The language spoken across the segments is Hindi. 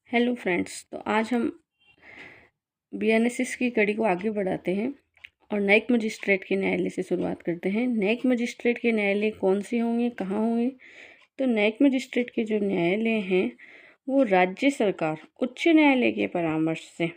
हेलो फ्रेंड्स, तो आज हम बीएनएसएस की कड़ी को आगे बढ़ाते हैं और न्यायिक मजिस्ट्रेट के न्यायालय से शुरुआत करते हैं। न्यायिक मजिस्ट्रेट के न्यायालय कौन से होंगे, कहाँ होंगे? तो न्यायिक मजिस्ट्रेट के जो न्यायालय हैं वो राज्य सरकार उच्च न्यायालय के परामर्श से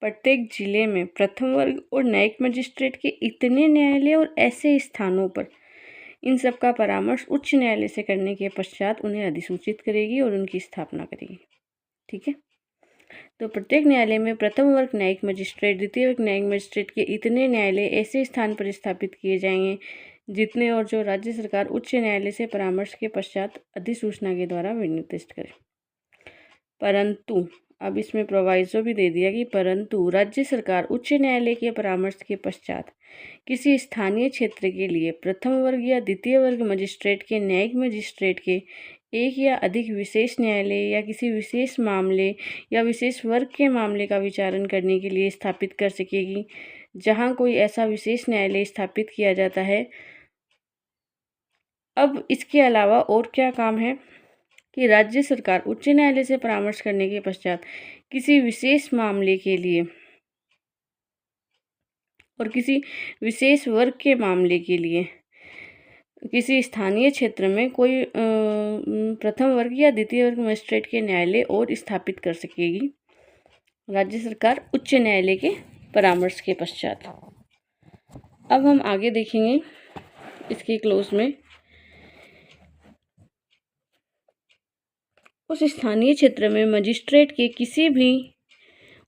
प्रत्येक जिले में प्रथम वर्ग और न्यायिक मजिस्ट्रेट के इतने न्यायालय और ऐसे स्थानों पर इन सब का परामर्श उच्च न्यायालय से करने के पश्चात उन्हें अधिसूचित करेगी और उनकी स्थापना करेगी। ठीक है। तो प्रत्येक न्यायालय में प्रथम वर्ग न्यायिक मजिस्ट्रेट, द्वितीय वर्ग न्यायिक मजिस्ट्रेट के इतने न्यायालय ऐसे स्थान पर स्थापित किए जाएंगे जितने और जो राज्य सरकार उच्च न्यायालय से परामर्श के पश्चात अधिसूचना के द्वारा निर्दिष्ट करे। परंतु अब इसमें प्रोवाइजो भी दे दिया कि परंतु राज्य सरकार उच्च न्यायालय के परामर्श के पश्चात किसी स्थानीय क्षेत्र के लिए प्रथम वर्ग या द्वितीय वर्ग मजिस्ट्रेट के न्यायिक मजिस्ट्रेट के एक या अधिक विशेष न्यायालय या किसी विशेष मामले या विशेष वर्ग के मामले का विचारण करने के लिए स्थापित कर सकेगी। जहां कोई ऐसा विशेष न्यायालय स्थापित किया जाता है। अब इसके अलावा और क्या काम है कि राज्य सरकार उच्च न्यायालय से परामर्श करने के पश्चात किसी विशेष मामले के लिए और किसी विशेष वर्ग के मामले के लिए किसी स्थानीय क्षेत्र में कोई प्रथम वर्ग या द्वितीय वर्ग मजिस्ट्रेट के न्यायालय और स्थापित कर सकेगी राज्य सरकार उच्च न्यायालय के परामर्श के पश्चात। अब हम आगे देखेंगे इसके क्लोज में उस स्थानीय क्षेत्र में मजिस्ट्रेट के किसी भी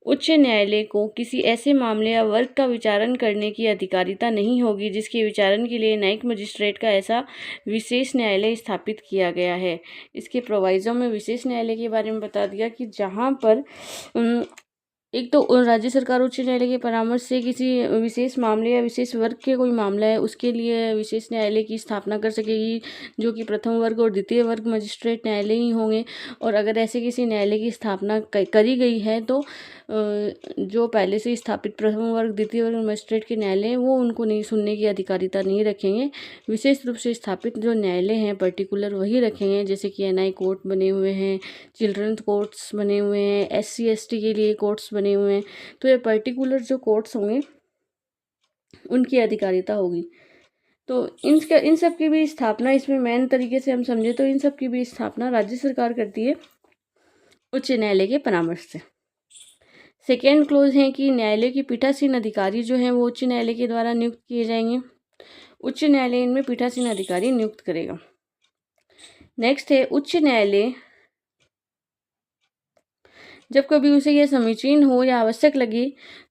उच्च न्यायालय को किसी ऐसे मामले या वर्ग का विचारण करने की अधिकारिता नहीं होगी जिसके विचारण के लिए न्यायिक मजिस्ट्रेट का ऐसा विशेष न्यायालय स्थापित किया गया है। इसके प्रोवाइजो में विशेष न्यायालय के बारे में बता दिया कि जहां पर एक तो राज्य सरकार उच्च न्यायालय के परामर्श से किसी विशेष मामले या विशेष वर्ग के कोई मामला है उसके लिए विशेष न्यायालय की स्थापना कर सकेगी जो कि प्रथम वर्ग और द्वितीय वर्ग मजिस्ट्रेट न्यायालय ही होंगे। और अगर ऐसे किसी न्यायालय की स्थापना करी गई है तो जो पहले से स्थापित प्रथम वर्ग द्वितीय वर्ग मजिस्ट्रेट के न्यायालय वो उनको नहीं सुनने की अधिकारिता नहीं रखेंगे। विशेष रूप से स्थापित जो न्यायालय हैं पर्टिकुलर वही रखेंगे, जैसे कि एनआई कोर्ट बने हुए हैं, चिल्ड्रन कोर्ट्स बने हुए हैं, एससी एसटी के लिए कोर्ट्स बने हुए हैं। तो ये पर्टिकुलर जो कोर्ट्स होंगे उनकी अधिकारिता होगी। तो इन सब की भी स्थापना, इसमें मेन तरीके से हम समझे तो इन सब की भी स्थापना राज्य सरकार करती है उच्च न्यायालय के परामर्श से। सेकेंड क्लोज है कि न्यायालय की पीठासीन अधिकारी जो हैं वो उच्च न्यायालय के द्वारा नियुक्त किए जाएंगे। उच्च न्यायालय इनमें पीठासीन अधिकारी नियुक्त करेगा। नेक्स्ट है उच्च न्यायालय जब कभी उसे यह समीचीन हो या आवश्यक लगे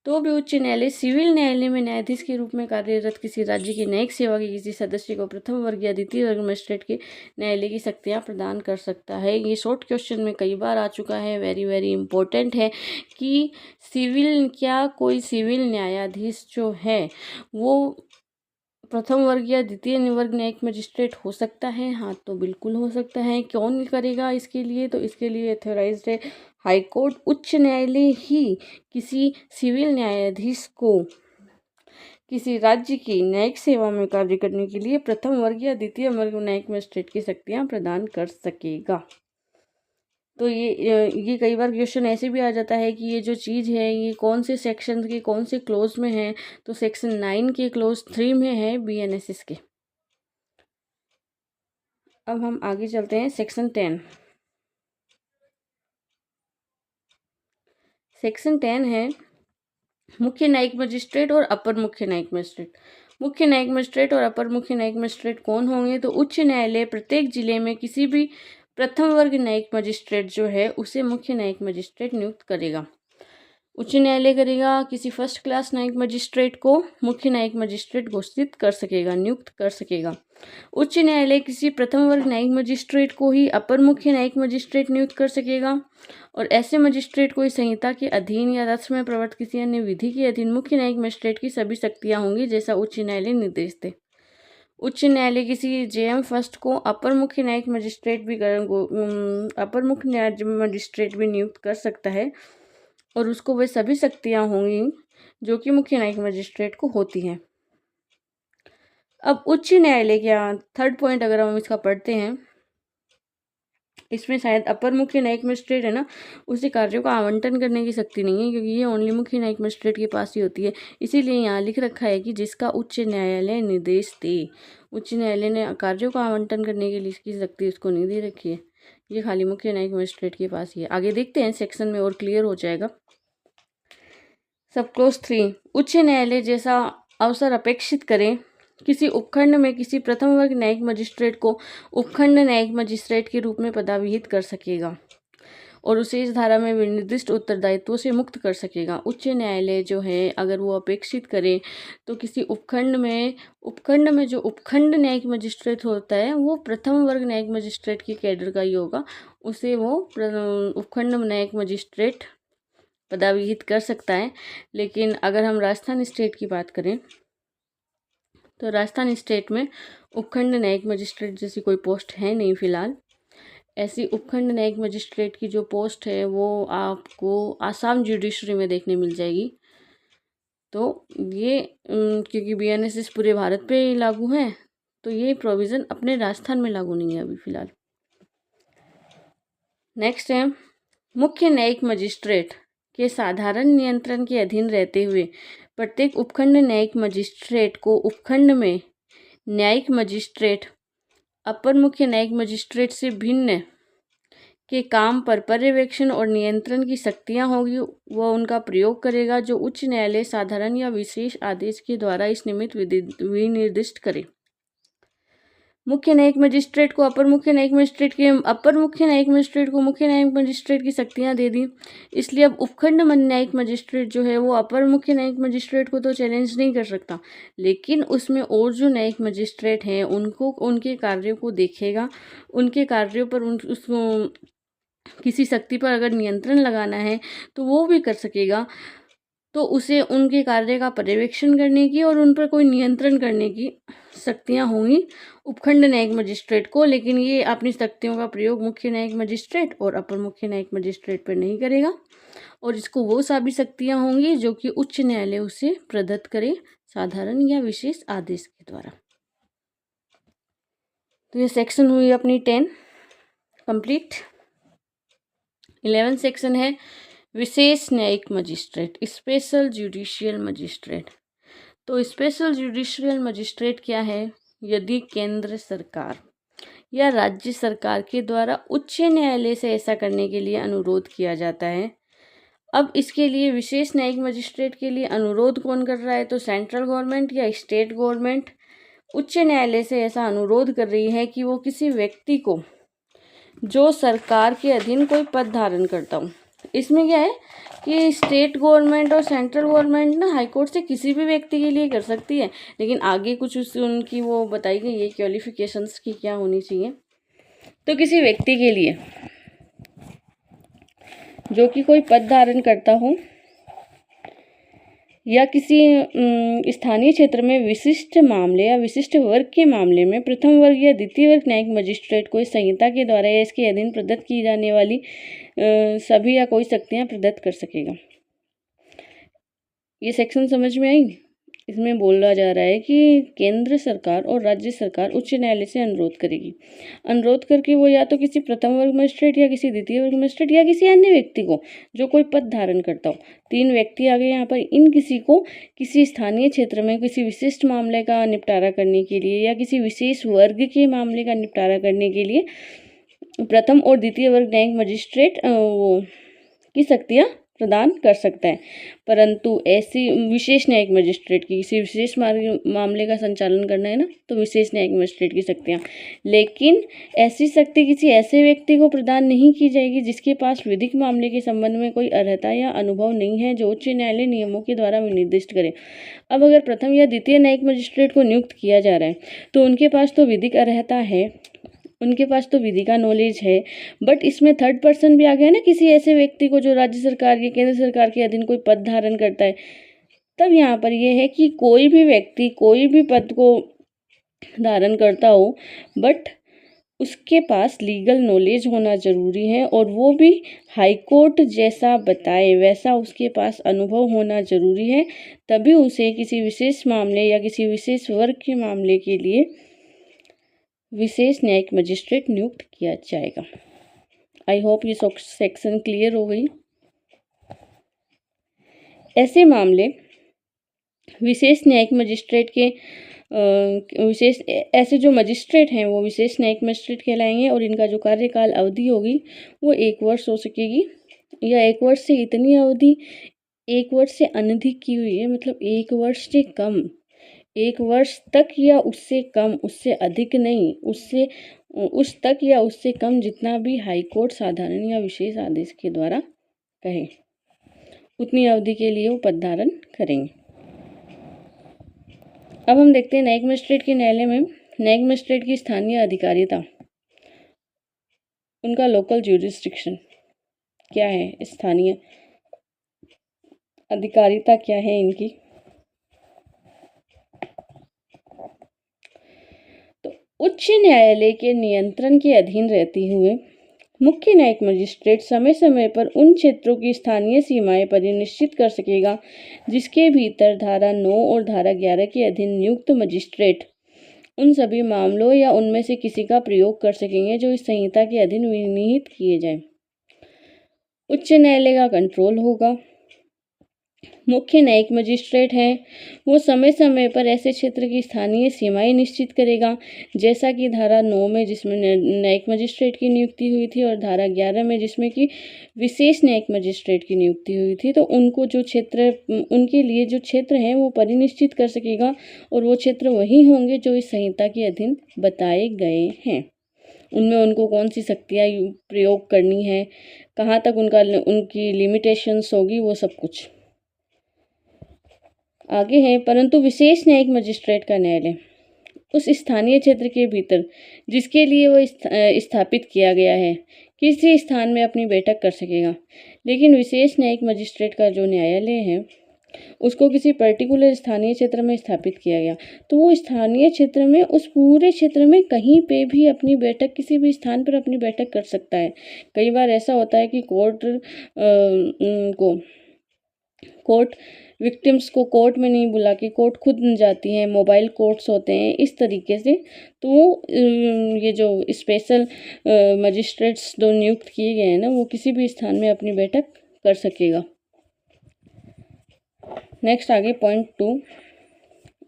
तो भी उच्च न्यायालय सिविल न्यायालय में न्यायाधीश के रूप में कार्यरत किसी राज्य की न्यायिक सेवा के किसी सदस्य को प्रथम वर्ग या द्वितीय वर्ग मजिस्ट्रेट के न्यायालय की शक्तियां प्रदान कर सकता है। ये शॉर्ट क्वेश्चन में कई बार आ चुका है, वेरी वेरी इंपॉर्टेंट है कि कोई सिविल न्यायाधीश जो है वो प्रथम वर्ग या द्वितीय वर्ग न्यायिक मजिस्ट्रेट हो सकता है? हाँ, तो बिल्कुल हो सकता है। कौन करेगा इसके लिए? तो इसके लिए ऑथराइज्ड है हाई कोर्ट। उच्च न्यायालय ही किसी सिविल न्यायाधीश को किसी राज्य की न्यायिक सेवा में कार्य करने के लिए प्रथम वर्ग या द्वितीय वर्ग न्यायिक मजिस्ट्रेट की शक्तियां प्रदान कर सकेगा। तो ये कई बार क्वेश्चन ऐसे भी आ जाता है कि ये जो चीज़ है ये कौन से सेक्शन के कौन से क्लोज में है? तो सेक्शन 9 के क्लोज 3 में है बीएनएसएस के। अब हम आगे चलते हैं सेक्शन 10। सेक्शन 10 है मुख्य न्यायिक मजिस्ट्रेट और अपर मुख्य न्यायिक मजिस्ट्रेट। मुख्य न्यायिक मजिस्ट्रेट और अपर मुख्य न्यायिक मजिस्ट्रेट कौन होंगे? तो उच्च न्यायालय प्रत्येक जिले में किसी भी प्रथम वर्ग न्यायिक मजिस्ट्रेट जो है उसे मुख्य न्यायिक मजिस्ट्रेट नियुक्त करेगा। उच्च न्यायालय करेगा किसी फर्स्ट क्लास न्यायिक मजिस्ट्रेट को मुख्य न्यायिक मजिस्ट्रेट घोषित कर सकेगा, नियुक्त कर सकेगा। उच्च न्यायालय किसी प्रथम वर्ग न्यायिक मजिस्ट्रेट को ही अपर मुख्य न्यायिक मजिस्ट्रेट नियुक्त कर सकेगा और ऐसे मजिस्ट्रेट को इस संहिता के अधीन या रस्म में प्रवर्तित किसी अन्य विधि के अधीन मुख्य न्यायिक मजिस्ट्रेट की सभी शक्तियां होंगी जैसा उच्च न्यायालय निर्देश दे। उच्च न्यायालय किसी जेएम फर्स्ट को अपर मुख्य न्यायिक मजिस्ट्रेट भी नियुक्त कर सकता है और उसको वे सभी शक्तियां होंगी जो कि मुख्य न्यायिक मजिस्ट्रेट को होती हैं। अब उच्च न्यायालय क्या, थर्ड पॉइंट अगर हम इसका पढ़ते हैं इसमें शायद अपर मुख्य न्यायिक मजिस्ट्रेट है ना, उसे कार्यों का आवंटन करने की शक्ति नहीं है, क्योंकि ये ओनली मुख्य न्यायिक मजिस्ट्रेट के पास ही होती है। इसीलिए यहाँ लिख रखा है कि जिसका उच्च न्यायालय निर्देश दे। उच्च न्यायालय ने कार्यों का आवंटन करने के लिए इसकी शक्ति उसको नहीं दे रखी है, ये खाली मुख्य न्यायिक मजिस्ट्रेट के पास ही है। आगे देखते हैं सेक्शन में और क्लियर हो जाएगा। सब क्लोज 3, उच्च न्यायालय जैसा अवसर अपेक्षित करें किसी उपखंड में किसी प्रथम वर्ग न्यायिक मजिस्ट्रेट को उपखंड न्यायिक मजिस्ट्रेट के रूप में पदाविहित कर सकेगा और उसे इस धारा में विनिर्दिष्ट उत्तरदायित्वों से मुक्त कर सकेगा। उच्च न्यायालय जो है अगर वो अपेक्षित करे तो किसी उपखंड में जो उपखंड न्यायिक मजिस्ट्रेट होता है वो प्रथम वर्ग न्यायिक मजिस्ट्रेट की कैडर का ही होगा, उसे वो उपखंड न्यायिक मजिस्ट्रेट पदाविहित कर सकता है। लेकिन अगर हम राजस्थान स्टेट की बात करें तो राजस्थान स्टेट में उपखंड न्यायिक मजिस्ट्रेट जैसी कोई पोस्ट है नहीं फिलहाल। ऐसी उपखंड न्यायिक मजिस्ट्रेट की जो पोस्ट है वो आपको आसाम जुडिशरी में देखने मिल जाएगी। तो ये क्योंकि BNSS पूरे भारत पे लागू है तो ये प्रोविज़न अपने राजस्थान में लागू नहीं है अभी फ़िलहाल। नेक्स्ट है मुख्य न्यायिक मजिस्ट्रेट के साधारण नियंत्रण के अधीन रहते हुए प्रत्येक उपखंड न्यायिक मजिस्ट्रेट को उपखंड में न्यायिक मजिस्ट्रेट अपर मुख्य न्यायिक मजिस्ट्रेट से भिन्न के काम पर पर्यवेक्षण और नियंत्रण की शक्तियां होगी, वह उनका प्रयोग करेगा जो उच्च न्यायालय साधारण या विशेष आदेश के द्वारा इस निमित्त विनिर्दिष्ट करे। मुख्य न्यायिक मजिस्ट्रेट को अपर मुख्य न्यायिक मजिस्ट्रेट को मुख्य न्यायिक मजिस्ट्रेट की शक्तियां दे दी, इसलिए अब उपखंड न्यायिक मजिस्ट्रेट जो है वो अपर मुख्य न्यायिक मजिस्ट्रेट को तो चैलेंज नहीं कर सकता, लेकिन उसमें और जो न्यायिक मजिस्ट्रेट हैं उनको उनके कार्यों को देखेगा, उनके कार्यों पर उसको किसी शक्ति पर अगर नियंत्रण लगाना है तो वो भी कर सकेगा। तो उसे उनके कार्य का पर्यवेक्षण करने की और उन पर कोई नियंत्रण करने की शक्तियां होंगी उपखंड न्यायिक मजिस्ट्रेट को, लेकिन ये अपनी शक्तियों का प्रयोग मुख्य न्यायिक मजिस्ट्रेट और अपर मुख्य न्यायिक मजिस्ट्रेट पर नहीं करेगा और इसको वो सभी शक्तियां होंगी जो कि उच्च न्यायालय उसे प्रदत्त करे साधारण या विशेष आदेश के द्वारा। तो ये सेक्शन हुई अपनी 10 कंप्लीट। 11 सेक्शन है विशेष न्यायिक मजिस्ट्रेट, स्पेशल जुडिशियल मजिस्ट्रेट। तो स्पेशल जुडिशियल मजिस्ट्रेट क्या है? यदि केंद्र सरकार या राज्य सरकार के द्वारा उच्च न्यायालय से ऐसा करने के लिए अनुरोध किया जाता है। अब इसके लिए विशेष न्यायिक मजिस्ट्रेट के लिए अनुरोध कौन कर रहा है? तो सेंट्रल गवर्नमेंट या स्टेट गवर्नमेंट उच्च न्यायालय से ऐसा अनुरोध कर रही है कि वो किसी व्यक्ति को जो सरकार के अधीन कोई पद धारण करता हो। इसमें क्या है कि स्टेट गवर्नमेंट और सेंट्रल गवर्नमेंट ना हाईकोर्ट से किसी भी व्यक्ति के लिए कर सकती है, लेकिन आगे कुछ उनकी वो बताई गई है क्वालिफिकेशंस की क्या होनी चाहिए। तो किसी व्यक्ति के लिए जो कि कोई पद धारण करता हो या किसी स्थानीय क्षेत्र में विशिष्ट मामले या विशिष्ट वर्ग के मामले में प्रथम वर्ग या द्वितीय वर्ग न्यायिक मजिस्ट्रेट को इस संहिता के द्वारा या इसके अधीन प्रदत्त की जाने वाली सभी या कोई शक्तियां प्रदत्त कर सकेगा। ये सेक्शन समझ में आई? इसमें बोला जा रहा है कि केंद्र सरकार और राज्य सरकार उच्च न्यायालय से अनुरोध करेगी, अनुरोध करके वो या तो किसी प्रथम वर्ग मजिस्ट्रेट या किसी द्वितीय वर्ग मजिस्ट्रेट या किसी अन्य व्यक्ति को जो कोई पद धारण करता हो, 3 व्यक्ति आ गए यहाँ पर, इन किसी को किसी स्थानीय क्षेत्र में किसी विशिष्ट मामले का निपटारा करने के लिए या किसी विशेष वर्ग के मामले का निपटारा करने के लिए प्रथम और द्वितीय वर्ग न्यायिक मजिस्ट्रेट की शक्तियाँ प्रदान कर सकता है। परंतु ऐसी विशेष न्यायिक मजिस्ट्रेट की किसी विशेष मामले का संचालन करना है ना, तो विशेष न्यायिक मजिस्ट्रेट की शक्तियाँ, लेकिन ऐसी शक्ति किसी ऐसे व्यक्ति को प्रदान नहीं की जाएगी जिसके पास विधिक मामले के संबंध में कोई अर्हता या अनुभव नहीं है जो उच्च न्यायालय नियमों के द्वारा निर्दिष्ट करे। अब अगर प्रथम या द्वितीय न्यायिक मजिस्ट्रेट को नियुक्त किया जा रहा है तो उनके पास तो विधिक अर्हता है, उनके पास तो विधि का नॉलेज है, बट इसमें थर्ड पर्सन भी आ गया ना, किसी ऐसे व्यक्ति को जो राज्य सरकार या केंद्र सरकार के अधीन कोई पद धारण करता है। तब यहाँ पर यह है कि कोई भी व्यक्ति कोई भी पद को धारण करता हो बट उसके पास लीगल नॉलेज होना जरूरी है और वो भी हाई कोर्ट जैसा बताए वैसा उसके पास अनुभव होना जरूरी है, तभी उसे किसी विशेष मामले या किसी विशेष वर्ग के मामले के लिए विशेष न्यायिक मजिस्ट्रेट नियुक्त किया जाएगा। आई होप ये सेक्शन क्लियर हो गई। ऐसे मामले विशेष न्यायिक मजिस्ट्रेट के ऐसे जो मजिस्ट्रेट हैं वो विशेष न्यायिक मजिस्ट्रेट कहलाएंगे और इनका जो कार्यकाल अवधि होगी वो 1 वर्ष हो सकेगी, या 1 वर्ष से इतनी अवधि 1 वर्ष से अनधिक की हुई है, मतलब 1 वर्ष से कम, 1 वर्ष तक या उससे कम, उससे अधिक नहीं, उससे उस तक या उससे कम जितना भी हाईकोर्ट साधारण या विशेष आदेश के द्वारा कहे, उतनी अवधि के लिए वो पद धारण करेंगे। अब हम देखते हैं न्यायिक मजिस्ट्रेट के न्यायालय में न्यायिक मजिस्ट्रेट की स्थानीय अधिकारिता, उनका लोकल ज्यूरिसडिक्शन क्या है, स्थानीय अधिकारिता क्या है इनकी। तो उच्च न्यायालय के नियंत्रण के अधीन रहते हुए मुख्य न्यायिक मजिस्ट्रेट समय समय पर उन क्षेत्रों की स्थानीय सीमाएं परिनिश्चित कर सकेगा जिसके भीतर धारा 9 और धारा 11 के अधीन नियुक्त मजिस्ट्रेट उन सभी मामलों या उनमें से किसी का प्रयोग कर सकेंगे जो इस संहिता के अधीन विनिहित किए जाएं। उच्च न्यायालय का कंट्रोल होगा। मुख्य न्यायिक मजिस्ट्रेट है वो समय समय पर ऐसे क्षेत्र की स्थानीय सीमाएं निश्चित करेगा, जैसा कि धारा 9 में जिसमें न्यायिक मजिस्ट्रेट की नियुक्ति हुई थी और धारा 11 में जिसमें कि विशेष न्यायिक मजिस्ट्रेट की नियुक्ति हुई थी। तो उनको जो क्षेत्र, उनके लिए जो क्षेत्र हैं वो परिनिश्चित कर सकेगा और वो क्षेत्र वही होंगे जो इस संहिता के अधीन बताए गए हैं। उनमें उनको कौन सी शक्तियाँ प्रयोग करनी है, कहाँ तक उनकी लिमिटेशंस होगी, वो सब कुछ आगे है। परंतु विशेष न्यायिक मजिस्ट्रेट का न्यायालय उस स्थानीय क्षेत्र के भीतर जिसके लिए वो स्थापित किया गया है किसी स्थान में अपनी बैठक कर सकेगा, लेकिन विशेष न्यायिक मजिस्ट्रेट का जो न्यायालय है उसको किसी पर्टिकुलर स्थानीय क्षेत्र में स्थापित किया गया, तो वो स्थानीय क्षेत्र में उस पूरे क्षेत्र में कहीं पे भी अपनी बैठक, किसी भी स्थान पर अपनी बैठक कर सकता है। कई बार ऐसा होता है कि कोर्ट विक्टिम्स को कोर्ट में नहीं बुला के कोर्ट खुद जाती हैं, मोबाइल कोर्ट्स होते हैं इस तरीके से। तो ये जो स्पेशल मजिस्ट्रेट्स जो नियुक्त किए गए हैं ना, वो किसी भी स्थान में अपनी बैठक कर सकेगा। नेक्स्ट आगे पॉइंट 2,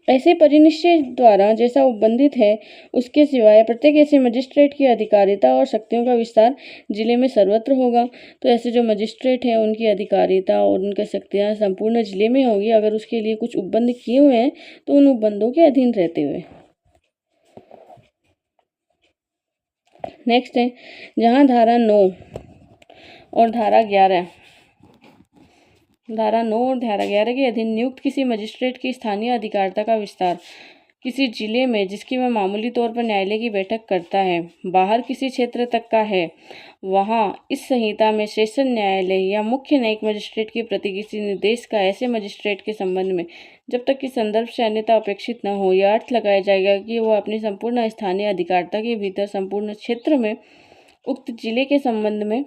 ऐसे परिनिश्चय द्वारा जैसा उपबंधित है उसके सिवाय प्रत्येक ऐसे मजिस्ट्रेट की अधिकारिता और शक्तियों का विस्तार जिले में सर्वत्र होगा। तो ऐसे जो मजिस्ट्रेट हैं उनकी अधिकारिता और उनकी शक्तियाँ संपूर्ण जिले में होगी अगर उसके लिए कुछ उपबंध किए हुए हैं तो उन उपबंधों के अधीन रहते हुए। नेक्स्ट है, जहाँ धारा 9 और धारा 11 के अधीन नियुक्त किसी मजिस्ट्रेट की स्थानीय अधिकारिता का विस्तार किसी जिले में जिसकी वह मामूली तौर पर न्यायालय की बैठक करता है बाहर किसी क्षेत्र तक का है, वहाँ इस संहिता में सेशन न्यायालय या मुख्य न्यायिक मजिस्ट्रेट के प्रति किसी निर्देश का ऐसे मजिस्ट्रेट के संबंध में जब तक कि संदर्भ से अन्यथा अपेक्षित न हो, यह अर्थ लगाया जाएगा कि वह अपनी संपूर्ण स्थानीय अधिकारिता के भीतर संपूर्ण क्षेत्र में उक्त जिले के संबंध में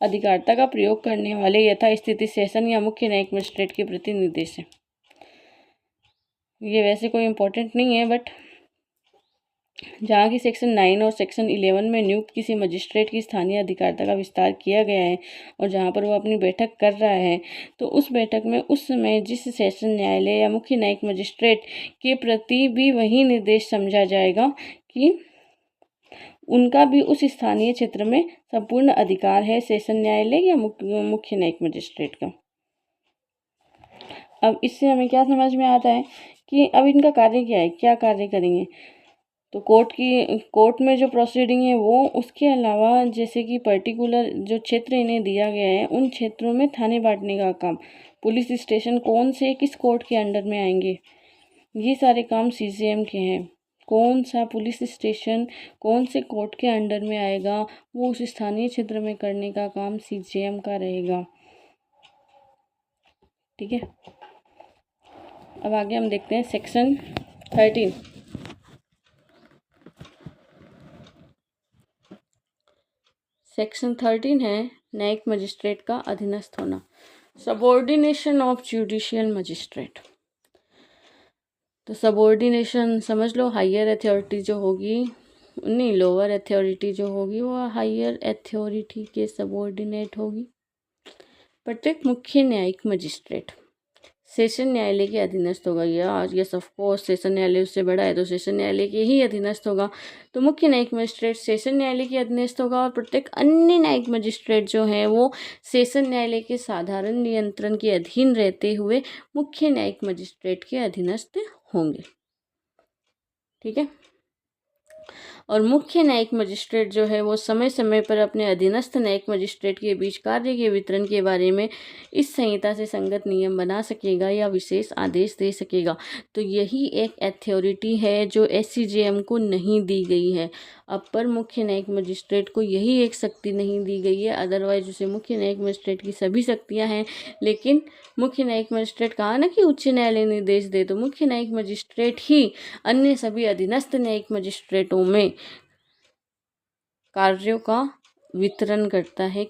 अधिकारिता का प्रयोग करने वाले यथास्थिति सेशन या मुख्य न्यायिक मजिस्ट्रेट के प्रति निर्देश है। ये वैसे कोई इम्पोर्टेंट नहीं है, बट जहाँ की सेक्शन 9 और सेक्शन 11 में नियुक्त किसी मजिस्ट्रेट की स्थानीय अधिकारिता का विस्तार किया गया है और जहाँ पर वो अपनी बैठक कर रहा है, तो उस बैठक में उस समय जिस सेशन न्यायालय या मुख्य न्यायिक मजिस्ट्रेट के प्रति भी वही निर्देश समझा जाएगा कि उनका भी उस स्थानीय क्षेत्र में संपूर्ण अधिकार है सेशन न्यायालय या मुख्य न्यायिक मजिस्ट्रेट का। अब इससे हमें क्या समझ में आता है कि अब इनका कार्य क्या है, क्या कार्य करेंगे। तो कोर्ट में जो प्रोसीडिंग है वो, उसके अलावा जैसे कि पर्टिकुलर जो क्षेत्र इन्हें दिया गया है उन क्षेत्रों में थाने बांटने का काम, पुलिस स्टेशन कौन से किस कोर्ट के अंडर में आएंगे, ये सारे काम सीजेएम के हैं। कौन सा पुलिस स्टेशन कौन से कोर्ट के अंडर में आएगा वो उस स्थानीय क्षेत्र में करने का काम सीजेएम का रहेगा। ठीक है, अब आगे हम देखते हैं सेक्शन 13। सेक्शन 13 है न्यायिक मजिस्ट्रेट का अधीनस्थ होना, सबऑर्डिनेशन ऑफ जुडिशियल मजिस्ट्रेट। तो सबऑर्डिनेशन समझ लो, हायर अथॉरिटी जो होगी नहीं, लोअर अथॉरिटी जो होगी वो हायर अथॉरिटी के सबऑर्डिनेट होगी। प्रत्येक मुख्य न्यायिक मजिस्ट्रेट सेशन न्यायालय के अधीनस्थ होगा। यस ऑफ कोर्स, सेशन न्यायालय उससे बड़ा है तो सेशन न्यायालय के ही अधीनस्थ होगा। तो मुख्य न्यायिक मजिस्ट्रेट सेशन न्यायालय के अधीनस्थ होगा और प्रत्येक अन्य न्यायिक मजिस्ट्रेट जो है वो सेशन न्यायालय के साधारण नियंत्रण के अधीन रहते हुए मुख्य न्यायिक मजिस्ट्रेट के अधीनस्थ होंगे। ठीक है। और मुख्य न्यायिक मजिस्ट्रेट जो है वो समय समय पर अपने अधीनस्थ न्यायिक मजिस्ट्रेट के बीच कार्य के वितरण के बारे में इस संहिता से संगत नियम बना सकेगा या विशेष आदेश दे सकेगा। तो यही एक अथॉरिटी है जो एससीजेएम को नहीं दी गई है। अपर मुख्य न्यायिक मजिस्ट्रेट को यही एक शक्ति नहीं दी गई है, अदरवाइज उसे मुख्य न्यायिक मजिस्ट्रेट की सभी शक्तियाँ हैं। लेकिन मुख्य न्यायिक मजिस्ट्रेट कहा ना कि उच्च न्यायालय निर्देश दे, तो मुख्य न्यायिक मजिस्ट्रेट ही अन्य सभी अधीनस्थ न्यायिक मजिस्ट्रेटों में कार्यों का वितरण करता है